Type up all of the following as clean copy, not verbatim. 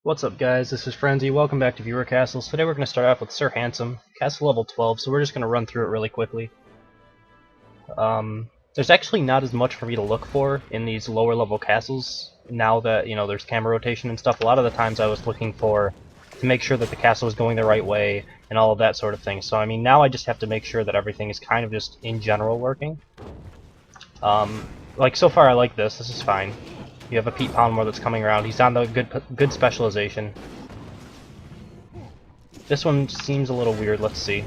What's up guys, this is Frenzy, welcome back to Viewer Castles. Today we're going to start off with SirHandsome, Castle level 12, so we're just going to run through it really quickly. There's actually not as much for me to look for in these lower level castles, now that, you know, there's camera rotation and stuff. A lot of the times I was looking to make sure that the castle was going the right way, and all of that sort of thing. So I mean, now I just have to make sure that everything is kind of just in general working. Like so far I like this is fine. You have a Pete Poundmore that's coming around. He's on the good specialization. This one seems a little weird. Let's see.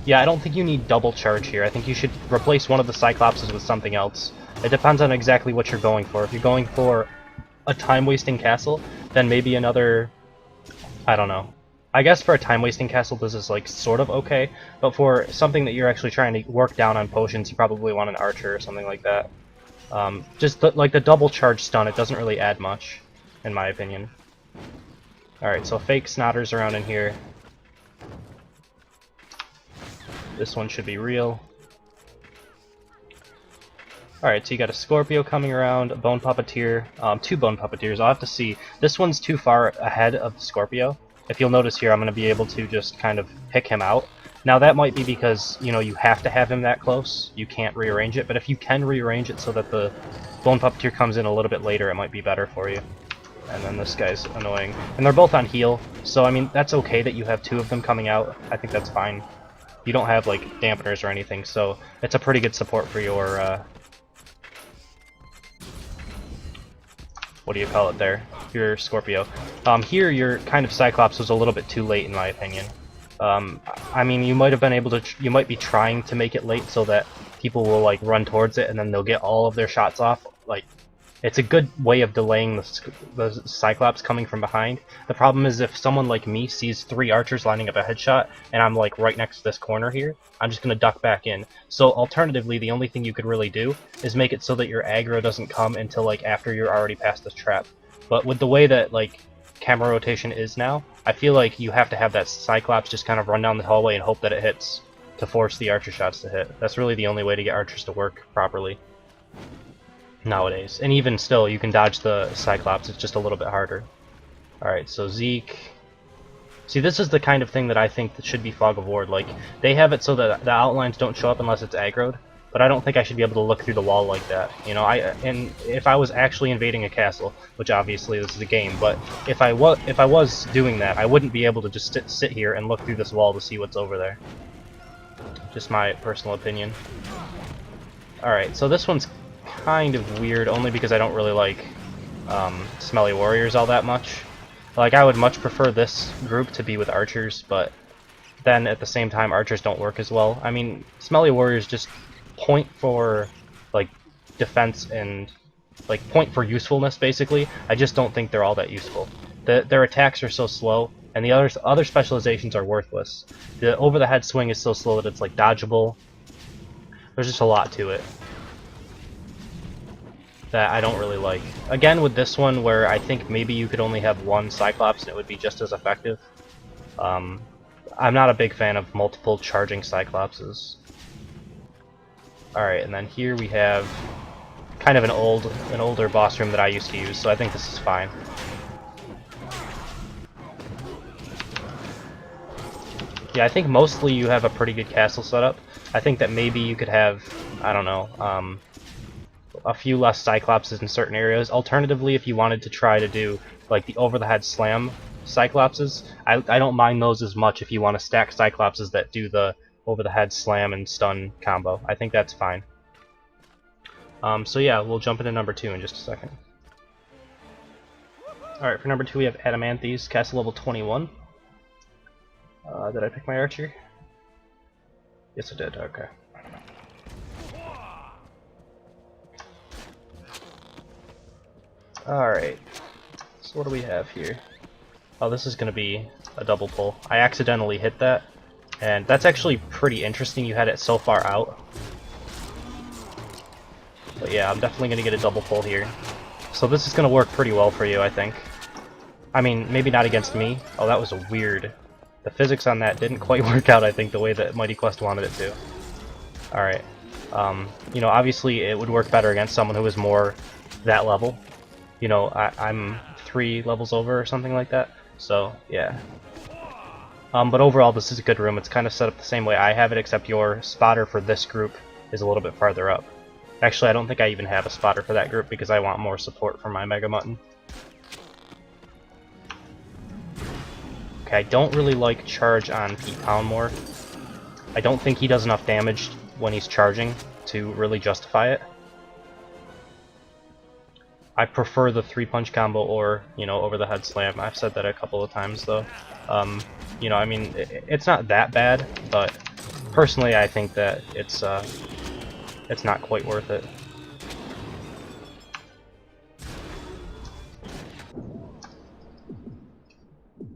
Yeah, I don't think you need double charge here. I think you should replace one of the Cyclopses with something else. It depends on exactly what you're going for. If you're going for a time-wasting castle, then maybe another... I don't know. I guess for a time-wasting castle this is like sort of okay, but for something that you're actually trying to work down on potions, you probably want an archer or something like that. Like the double charge stun, it doesn't really add much, in my opinion. Alright, so fake snotters around in here. This one should be real. Alright, so you got a Scorpio coming around, a Bone Puppeteer, two Bone Puppeteers. I'll have to see. This one's too far ahead of the Scorpio. If you'll notice here, I'm going to be able to just kind of pick him out. Now that might be because, you know, you have to have him that close. You can't rearrange it, but if you can rearrange it so that the Bone Puppeteer comes in a little bit later, it might be better for you. And then this guy's annoying. And they're both on heal, so I mean, that's okay that you have two of them coming out. I think that's fine. You don't have, like, dampeners or anything, so it's a pretty good support for your, what do you call it there? Your Scorpio. Here, your kind of Cyclops was a little bit too late, in my opinion. I mean, you might have been able to, you might be trying to make it late so that people will, like, run towards it and then they'll get all of their shots off. Like, it's a good way of delaying the Cyclops coming from behind. The problem is if someone like me sees three archers lining up a headshot and I'm, like, right next to this corner here, I'm just gonna duck back in. So, alternatively, the only thing you could really do is make it so that your aggro doesn't come until, like, after you're already past this trap. But with the way that, like, camera rotation is now, I feel like you have to have that Cyclops just kind of run down the hallway and hope that it hits to force the archer shots to hit. That's really the only way to get archers to work properly nowadays. And even still, you can dodge the Cyclops, it's just a little bit harder. Alright, so Zeke... See, this is the kind of thing that I think that should be Fog of War. Like, they have it so that the outlines don't show up unless it's aggroed, but I don't think I should be able to look through the wall like that. You know, and if I was actually invading a castle, which obviously this is a game, but if I was doing that, I wouldn't be able to just sit here and look through this wall to see what's over there. Just my personal opinion. Alright, so this one's kind of weird, only because I don't really like Smelly Warriors all that much. Like, I would much prefer this group to be with archers, but then at the same time, archers don't work as well. I mean, Smelly Warriors just point for, like, defense and, like, point for usefulness, basically. I just don't think they're all that useful. Their attacks are so slow, and the other specializations are worthless. The over-the-head swing is so slow that it's, like, dodgeable. There's just a lot to it that I don't really like. Again, with this one, where I think maybe you could only have one Cyclops and it would be just as effective. I'm not a big fan of multiple charging Cyclopses. Alright, and then here we have kind of an older boss room that I used to use, so I think this is fine. Yeah, I think mostly you have a pretty good castle setup. I think that maybe you could have, I don't know, a few less Cyclopses in certain areas. Alternatively, if you wanted to try to do, like, the over-the-head slam Cyclopses, I don't mind those as much if you want to stack Cyclopses that do the over-the-head slam and stun combo. I think that's fine. So yeah, we'll jump into number 2 in just a second. Alright, for number 2 we have Adamanthys, castle level 21. Did I pick my archer? Yes I did, okay. Alright, so what do we have here? Oh, this is going to be a double pull. I accidentally hit that. And that's actually pretty interesting, you had it so far out. But yeah, I'm definitely going to get a double pull here. So this is going to work pretty well for you, I think. I mean, maybe not against me. Oh, that was weird. The physics on that didn't quite work out, I think, the way that Mighty Quest wanted it to. Alright. You know, obviously it would work better against someone who is more that level. You know, I'm 3 levels over or something like that. So yeah. But overall, this is a good room. It's kind of set up the same way I have it, except your spotter for this group is a little bit farther up. Actually, I don't think I even have a spotter for that group because I want more support for my Mega Mutton. Okay, I don't really like charge on Pete Poundmore. I don't think he does enough damage when he's charging to really justify it. I prefer the 3-punch combo or, you know, over the head slam. I've said that a couple of times though. You know, I mean, it's not that bad, but personally I think that it's not quite worth it.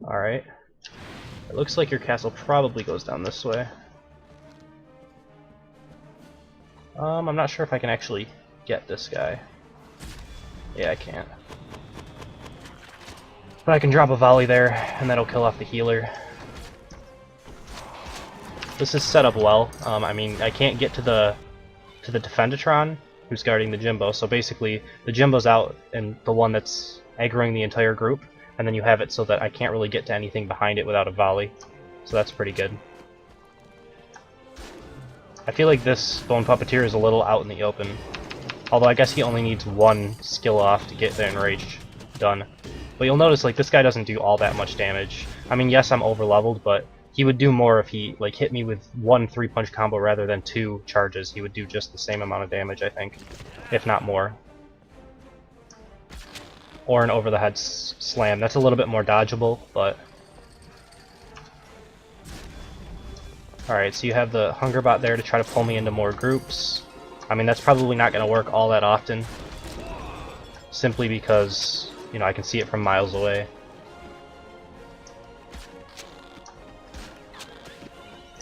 Alright. It looks like your castle probably goes down this way. I'm not sure if I can actually get this guy. Yeah, I can't. But I can drop a volley there, and that'll kill off the healer. This is set up well. I mean, I can't get to the Defendatron, who's guarding the Jimbo, so basically the Jimbo's out and the one that's aggroing the entire group, and then you have it so that I can't really get to anything behind it without a volley. So that's pretty good. I feel like this Bone Puppeteer is a little out in the open. Although I guess he only needs 1 skill off to get the Enraged done. But you'll notice, like, this guy doesn't do all that much damage. I mean, yes, I'm over-leveled, but he would do more if he, like, hit me with 1 3-punch combo rather than 2 charges. He would do just the same amount of damage, I think. If not more. Or an over-the-head slam. That's a little bit more dodgeable, but... Alright, so you have the Hungerbot there to try to pull me into more groups. I mean, that's probably not going to work all that often. Simply because, you know, I can see it from miles away.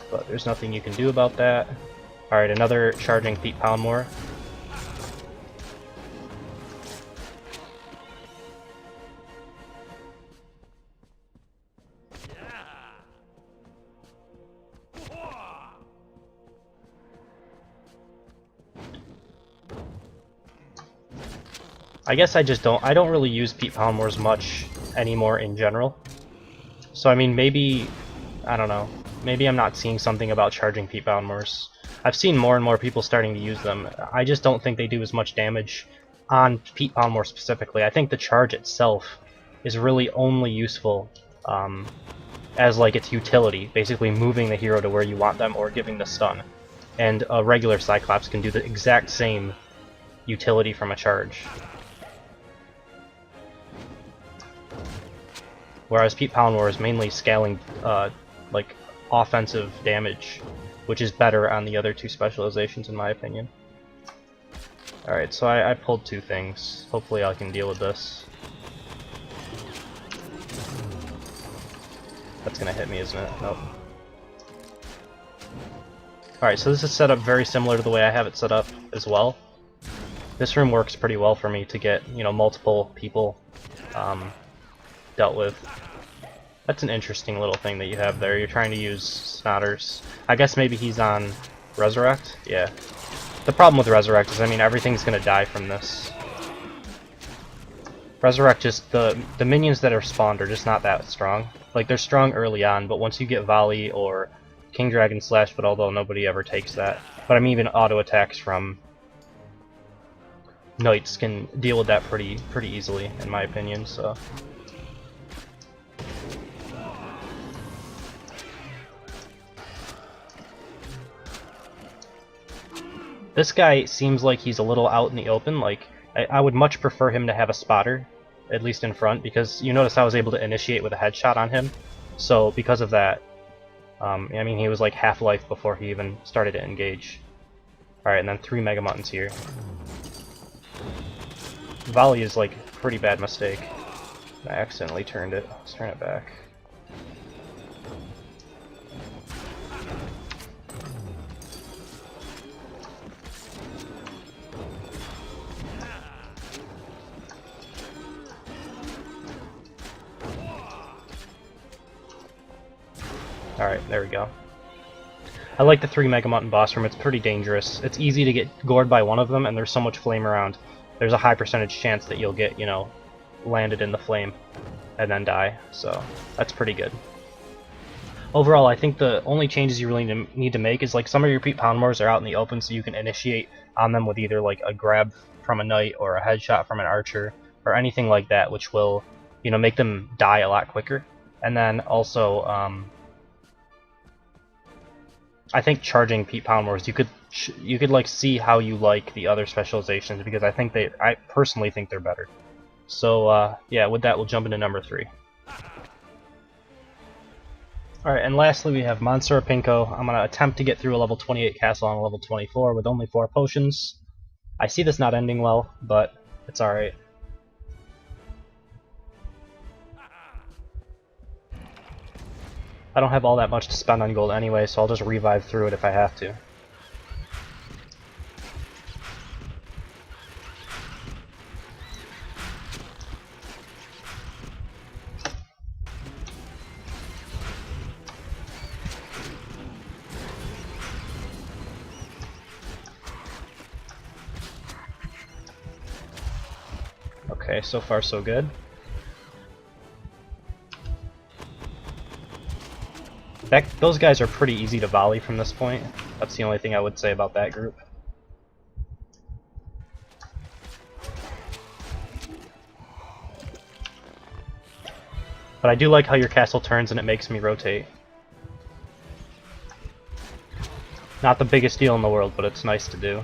But there's nothing you can do about that. Alright, another charging Pete Poundmore. I guess I don't really use Pete Poundmores much anymore in general. So I mean, maybe, I don't know, maybe I'm not seeing something about charging Pete Poundmores. I've seen more and more people starting to use them. I just don't think they do as much damage on Pete Poundmore specifically. I think the charge itself is really only useful as like its utility, basically moving the hero to where you want them or giving the stun. And a regular Cyclops can do the exact same utility from a charge. Whereas Pete Poundmore is mainly scaling like offensive damage, which is better on the other 2 specializations in my opinion. Alright, so I pulled 2 things. Hopefully I can deal with this. That's gonna hit me, isn't it? Nope. Alright, so this is set up very similar to the way I have it set up as well. This room works pretty well for me to get, you know, multiple people dealt with. That's an interesting little thing that you have there. You're trying to use Snotters. I guess maybe he's on Resurrect? Yeah. The problem with Resurrect is, I mean, everything's gonna die from this. Resurrect just, the minions that are spawned are just not that strong. Like, they're strong early on, but once you get Volley or King Dragon Slash, but although nobody ever takes that. But I mean, even auto attacks from Knights can deal with that pretty easily, in my opinion, so... This guy seems like he's a little out in the open. Like, I would much prefer him to have a spotter, at least in front, because you notice I was able to initiate with a headshot on him. So because of that, I mean, he was like half-life before he even started to engage. Alright, and then 3 Mega Muttons here. Volley is like a pretty bad mistake. I accidentally turned it. Let's turn it back. Alright, there we go. I like the 3 Mega Mutton boss room. It's pretty dangerous. It's easy to get gored by one of them, and there's so much flame around. There's a high percentage chance that you'll get, you know, landed in the flame and then die, so that's pretty good. Overall, I think the only changes you really need to make is like some of your Pete Poundmores are out in the open, so you can initiate on them with either like a grab from a knight or a headshot from an archer or anything like that, which will, you know, make them die a lot quicker. And then also, I think charging Pete Poundmores, you could like see how you like the other specializations, because I personally think they're better. So yeah, with that we'll jump into number 3. Alright, and lastly we have MonsieurPinko. I'm going to attempt to get through a level 28 castle on a level 24 with only 4 potions. I see this not ending well, but it's alright. I don't have all that much to spend on gold anyway, so I'll just revive through it if I have to. Okay, so far so good. Those guys are pretty easy to volley from this point. That's the only thing I would say about that group. But I do like how your castle turns and it makes me rotate. Not the biggest deal in the world, but it's nice to do.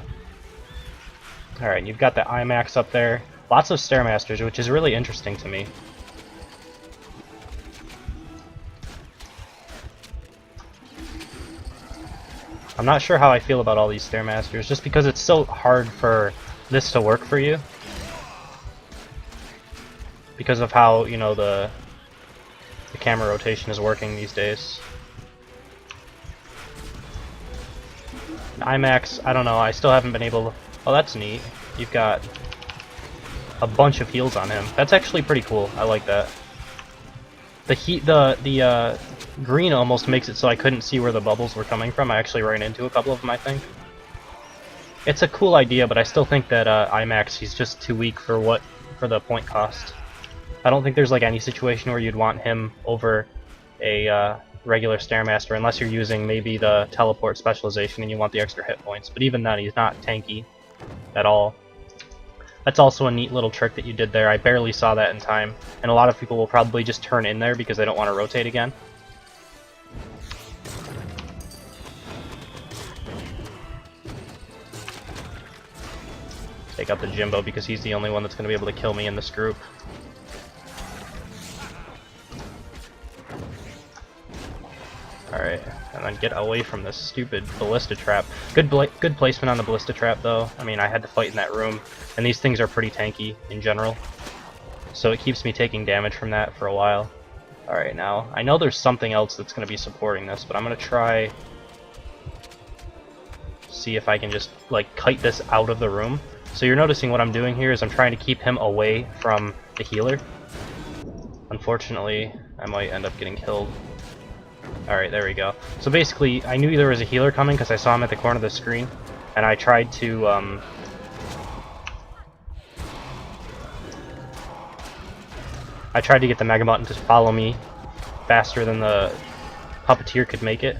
Alright, you've got the IMAX up there. Lots of Stairmasters, which is really interesting to me. I'm not sure how I feel about all these Stairmasters, just because it's so hard for this to work for you. Because of how, you know, the camera rotation is working these days. IMAX, I don't know, I still haven't been able to... Oh, that's neat. You've got a bunch of heals on him. That's actually pretty cool. I like that. The green almost makes it so I couldn't see where the bubbles were coming from. I actually ran into a couple of them, I think. It's a cool idea, but I still think that IMAX, he's just too weak for the point cost. I don't think there's like any situation where you'd want him over a regular Stairmaster, unless you're using maybe the teleport specialization and you want the extra hit points. But even then, he's not tanky at all. That's also a neat little trick that you did there. I barely saw that in time, and a lot of people will probably just turn in there because they don't want to rotate again. Take out the Jimbo because he's the only one that's going to be able to kill me in this group. Alright, and then get away from this stupid ballista trap. Good placement on the ballista trap though. I mean, I had to fight in that room, and these things are pretty tanky in general. So it keeps me taking damage from that for a while. Alright, now, I know there's something else that's going to be supporting this, but I'm going to try... see if I can just, like, kite this out of the room. So you're noticing what I'm doing here is I'm trying to keep him away from the healer. Unfortunately, I might end up getting killed. Alright, there we go. So basically, I knew there was a healer coming because I saw him at the corner of the screen, and I tried to, get the Mega Button to follow me faster than the Puppeteer could make it.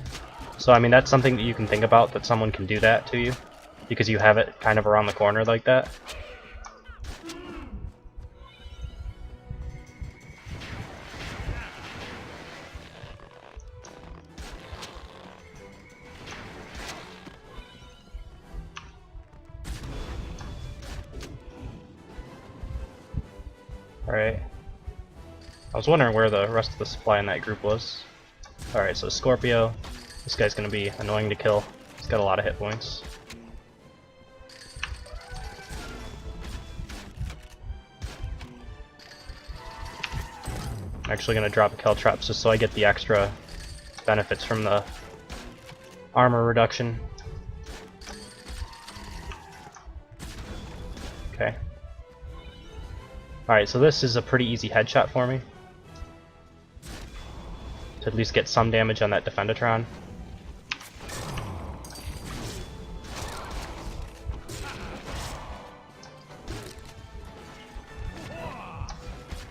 So, I mean, that's something that you can think about, that someone can do that to you, because you have it kind of around the corner like that. Alright. I was wondering where the rest of the supply in that group was. Alright, so Scorpio. This guy's gonna be annoying to kill. He's got a lot of hit points. I'm actually gonna drop a Caltrops just so I get the extra benefits from the armor reduction. Okay. Alright, so this is a pretty easy headshot for me. To at least get some damage on that Defendatron.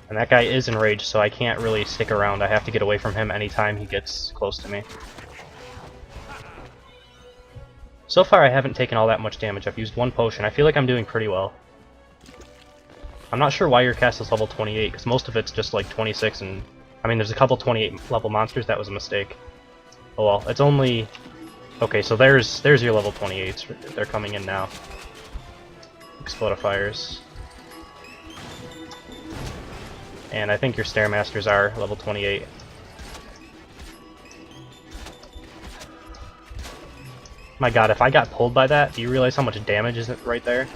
And that guy is enraged, so I can't really stick around. I have to get away from him anytime he gets close to me. So far I haven't taken all that much damage. I've used one potion. I feel like I'm doing pretty well. I'm not sure why your castle's level 28, because most of it's just like 26 and... I mean, there's a couple 28 level monsters. That was a mistake. Oh well, it's only... Okay, so there's your level 28s. They're coming in now. Explodifiers. And I think your Stairmasters are level 28. My god, if I got pulled by that, do you realize how much damage is right there?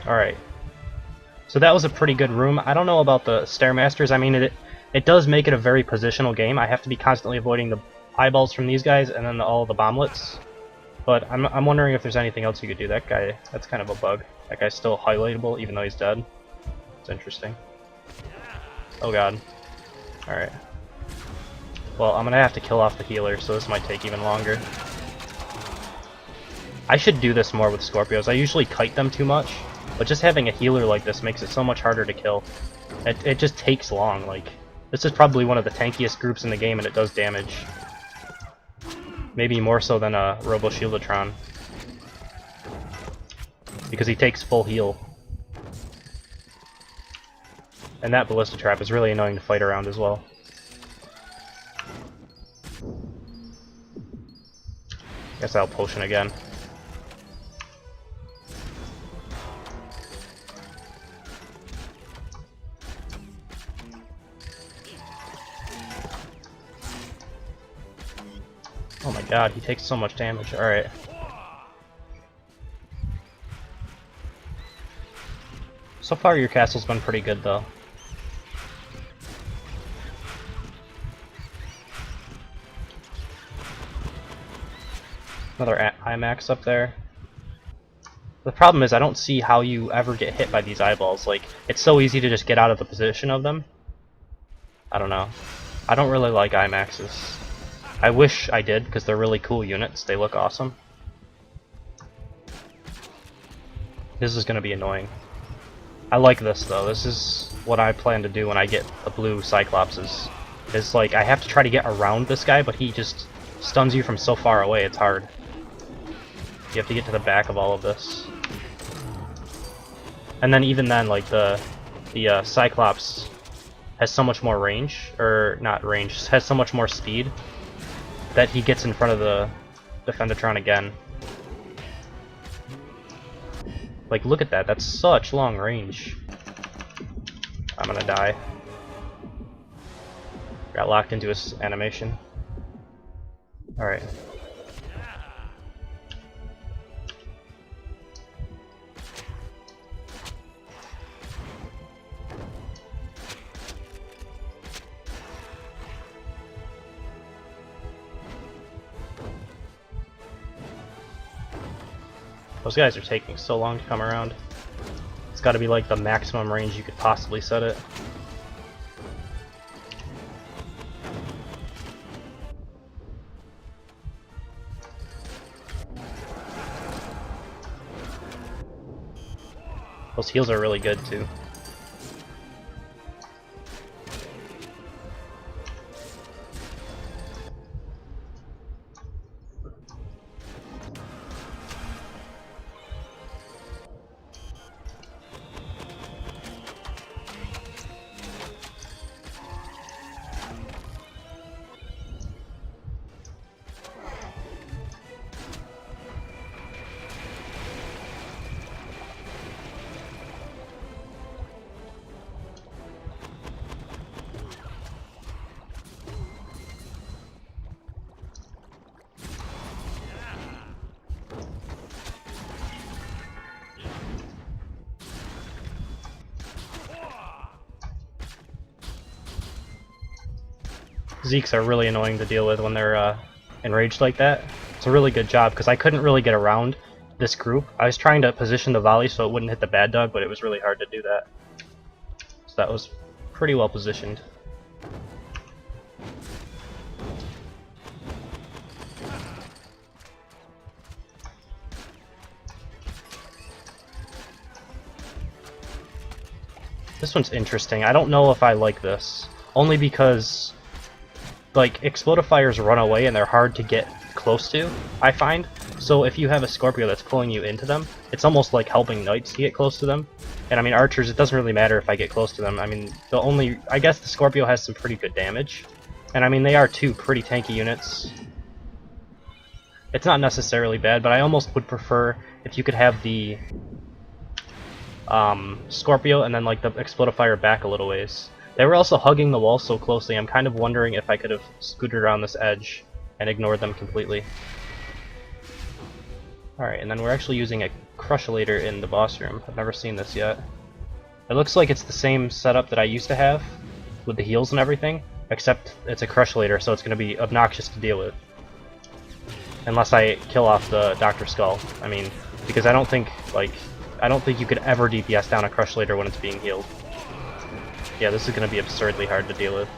Alright. So that was a pretty good room. I don't know about the Stairmasters. I mean, it does make it a very positional game. I have to be constantly avoiding the eyeballs from these guys and then all the bomblets. But I'm wondering if there's anything else you could do. That guy, that's kind of a bug. That guy's still highlightable even though he's dead. It's interesting. Oh god. Alright. Well, I'm gonna have to kill off the healer, so this might take even longer. I should do this more with Scorpios. I usually kite them too much. But just having a healer like this makes it so much harder to kill. It just takes long. Like, this is probably one of the tankiest groups in the game, and it does damage. Maybe more so than a Robo Shieldatron. Because he takes full heal. And that Ballista Trap is really annoying to fight around as well. Guess I'll potion again. Oh my god, he takes so much damage. Alright. So far your castle's been pretty good though. Another IMAX up there. The problem is I don't see how you ever get hit by these eyeballs. Like, it's so easy to just get out of the position of them. I don't know. I don't really like IMAXs. I wish I did, because they're really cool units. They look awesome. This is going to be annoying. I like this, though. This is what I plan to do when I get the blue Cyclopses. It's like, I have to try to get around this guy, but he just stuns you from so far away, it's hard. You have to get to the back of all of this. And then even then, like, the Cyclops has so much more range, or not range, has so much more speed, that he gets in front of the Defendatron again. Like, look at that, that's such long range. I'm gonna die. Got locked into his animation. Alright. Those guys are taking so long to come around. It's gotta be like the maximum range you could possibly set it. Those heals are really good too. Zeeks are really annoying to deal with when they're enraged like that. It's a really good job, because I couldn't really get around this group. I was trying to position the volley so it wouldn't hit the bad dog, but it was really hard to do that. So that was pretty well positioned. This one's interesting. I don't know if I like this. Only because, like, explodifiers run away and they're hard to get close to, I find. So if you have a Scorpio that's pulling you into them, it's almost like helping Knights to get close to them. And I mean, Archers, it doesn't really matter if I get close to them. I mean, I guess the Scorpio has some pretty good damage. And I mean, they are two pretty tanky units. It's not necessarily bad, but I almost would prefer if you could have the Scorpio and then like the explodifier back a little ways. They were also hugging the wall so closely, I'm kind of wondering if I could have scooted around this edge and ignored them completely. Alright, and then we're actually using a Crushulator in the boss room. I've never seen this yet. It looks like it's the same setup that I used to have, with the heals and everything, except it's a Crushulator, so it's going to be obnoxious to deal with. Unless I kill off the Dr. Skull. I mean, because I don't think you could ever DPS down a Crushulator when it's being healed. Yeah, this is going to be absurdly hard to deal with.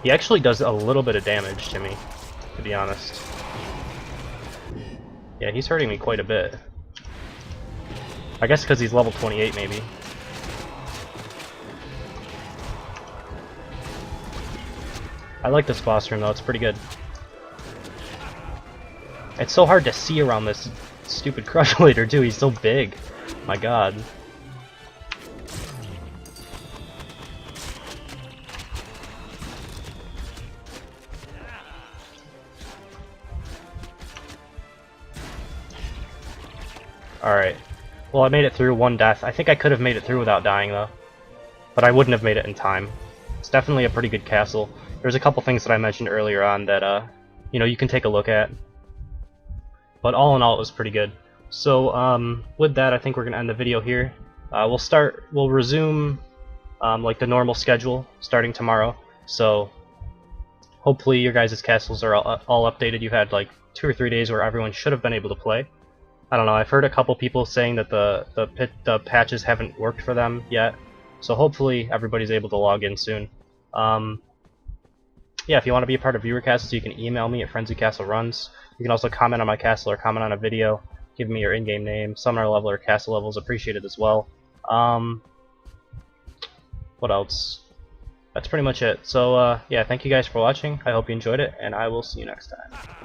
He actually does a little bit of damage to me, to be honest. Yeah, he's hurting me quite a bit. I guess because he's level 28, maybe. I like this boss room, though. It's pretty good. It's so hard to see around this stupid Crushulator, too. He's so big. My god. Alright. Well, I made it through one death. I think I could have made it through without dying, though. But I wouldn't have made it in time. It's definitely a pretty good castle. There's a couple things that I mentioned earlier on that, you know, you can take a look at. But all in all, it was pretty good. So, with that, I think we're going to end the video here. We'll resume, like, the normal schedule starting tomorrow. So, hopefully your guys' castles are all updated. You've had, like, 2 or 3 days where everyone should have been able to play. I don't know, I've heard a couple people saying that the patches haven't worked for them yet. So hopefully everybody's able to log in soon. Yeah, if you want to be a part of viewer castles, you can email me at frenzycastleruns. You can also comment on my castle or comment on a video. Give me your in-game name, summoner level or castle level is appreciated as well. What else? That's pretty much it. So yeah, thank you guys for watching. I hope you enjoyed it, and I will see you next time.